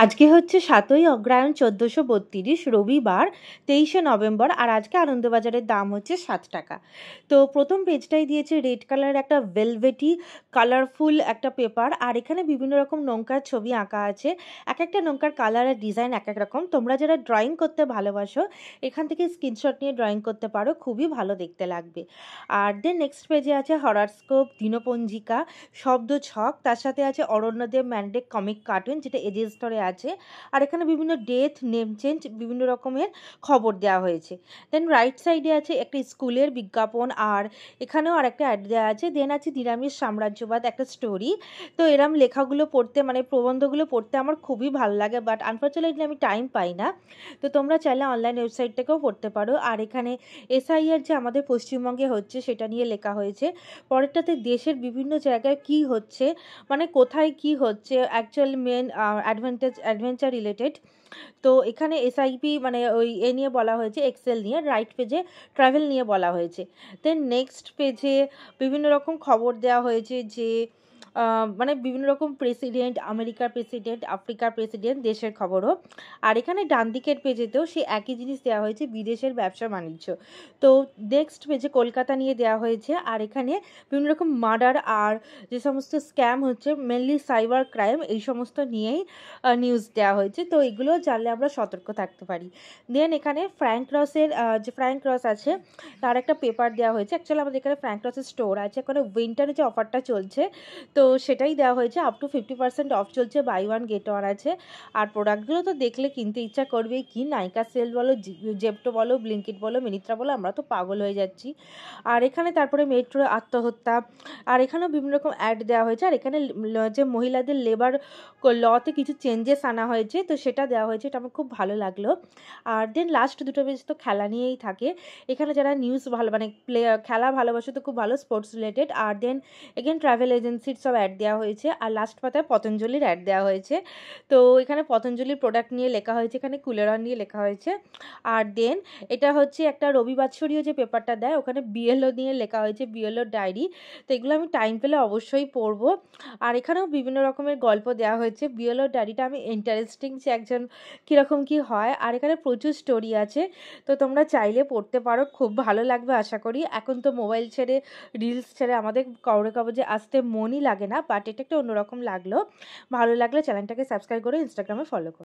আজকে হচ্ছে ৭ই অগ্রহায়ণ ১৪৩২ রবিবার ২৩শে নভেম্বর। আর আজকে আনন্দবাজারের দাম হচ্ছে ৭ টাকা। তো প্রথম পেজটাই দিয়েছে রেড কালার একটা ভেলভেটি কালারফুল একটা পেপার, আর এখানে বিভিন্ন রকম নৌকার ছবি আঁকা আছে। এক একটা নৌকার কালার আর ডিজাইন এক এক রকম। তোমরা যারা ড্রয়িং করতে ভালোবাসো এখান থেকে স্ক্রিনশট নিয়ে ড্রয়িং করতে পারো, খুবই ভালো দেখতে লাগবে। আর দেন নেক্সট পেজে আছে হরস্কোপ, দিনপঞ্জিকা, শব্দ ছক, তার সাথে আছে অরণ্যদেব ম্যান্ডেক কমিক কার্টুন যেটা এজের স্তরে আছে। আর এখানে বিভিন্ন ডেথ, নেম চেঞ্জ, বিভিন্ন রকমের খবর দেওয়া হয়েছে। দেন রাইট সাইডে আছে একটা স্কুলের বিজ্ঞাপন, আর এখানেও আর একটা অ্যাড দেওয়া আছে। দেন আছে নিরামিষ সাম্রাজ্যবাদ, একটা স্টোরি। তো এরম লেখাগুলো পড়তে, মানে প্রবন্ধগুলো পড়তে আমার খুবই ভালো লাগে, বাট আনফর্চুনেটলি আমি টাইম পাই না। তো তোমরা চাইলে অনলাইন ওয়েবসাইট থেকেও পড়তে পারো। আর এখানে এসআইআর যে আমাদের পশ্চিমবঙ্গে হচ্ছে সেটা নিয়ে লেখা হয়েছে। পরেরটাতে দেশের বিভিন্ন জায়গায় কি হচ্ছে, মানে কোথায় কি হচ্ছে, অ্যাকচুয়াল মেন অ্যাডভেঞ্চার রিলেটেড। তো এখানে এসআইপি মানে ওই নিয়ে বলা হয়েছে, এক্সেল নিয়ে। রাইট পেজে ট্রাভেল নিয়ে বলা হয়েছে। দেন নেক্সট পেজে বিভিন্ন রকম খবর দেওয়া হয়েছে যে মানে বিভিন্ন রকম প্রেসিডেন্ট, আমেরিকার প্রেসিডেন্ট, আফ্রিকার প্রেসিডেন্ট, দেশের খবরও। আর এখানে ডান দিকের পেজেতেও সেই একই জিনিস দেওয়া হয়েছে, বিদেশের ব্যবসা বাণিজ্য। তো নেক্সট পেজে কলকাতা নিয়ে দেওয়া হয়েছে। আর এখানে বিভিন্ন রকম মার্ডার আর যে সমস্ত স্ক্যাম হচ্ছে, মেনলি সাইবার ক্রাইম, এই সমস্ত নিয়েই নিউজ দেওয়া হয়েছে। তো এগুলো জানলে আমরা সতর্ক থাকতে পারি। দেন এখানে ফ্র্যাঙ্ক রসের যে ফ্র্যাঙ্ক রস আছে তার একটা পেপার দেওয়া হয়েছে। অ্যাকচুয়ালি আমাদের এখানে ফ্র্যাঙ্ক রসের স্টোর আছে, এখানে উইন্টারে যে অফারটা চলছে তো সেটাই দেওয়া হয়েছে। আপ টু 50% অফ চলছে, বাই ওয়ান গেট ওয়ান আছে। আর প্রোডাক্টগুলো তো দেখলে কিনতে ইচ্ছা করবে। কি নাইকা সেল বলো, জেপ্টো বলো, ব্লিঙ্কিট বলো, মিনিত্রা বলো, আমরা তো পাগল হয়ে যাচ্ছি। আর এখানে তারপরে মেট্রো আত্মহত্যা, আর এখানেও বিভিন্ন রকম অ্যাড দেওয়া হয়েছে। আর এখানে যে মহিলাদের লেবার লতে কিছু চেঞ্জেস আনা হয়েছে, তো সেটা দেওয়া হয়েছে, এটা আমার খুব ভালো লাগলো। আর দেন লাস্ট দুটো পেজ তো খেলা নিয়েই থাকে। এখানে যারা নিউজ ভালো, মানে খেলা ভালোবাসে তো খুব ভালো, স্পোর্টস রিলেটেড। আর দেন এগেন ট্রাভেল এজেন্সির সব অ্যাড দেওয়া হয়েছে। আর লাস্ট পাতায় পতঞ্জলির অ্যাড দেওয়া হয়েছে। তো এখানে পতঞ্জলির প্রোডাক্ট নিয়ে লেখা হয়েছে, এখানে কুলেরন নিয়ে লেখা হয়েছে। আর দেন এটা হচ্ছে একটা রবিবাৎসরীয় যে পেপারটা দেয়, ওখানে বিএলও নিয়ে লেখা হয়েছে, বিএলও ডায়েরি। তো এগুলো আমি টাইম পেলে অবশ্যই পড়বো। আর এখানেও বিভিন্ন রকমের গল্প দেওয়া হয়েছে। বিএলও ডায়েরিটা আমি ইন্টারেস্টিং যে একজন কীরকম কী হয়। আর এখানে প্রচুর স্টোরি আছে, তো তোমরা চাইলে পড়তে পারো, খুব ভালো লাগবে আশা করি। এখন তো মোবাইল ছেড়ে, রিলস ছেড়ে আমাদের কাগজে আসতে মনই লাগে না, বাট এটা একটা অন্যরকম লাগলো। ভালো লাগলে চ্যানেলটাকে সাবস্ক্রাইব করে ইনস্টাগ্রামে ফলো করো।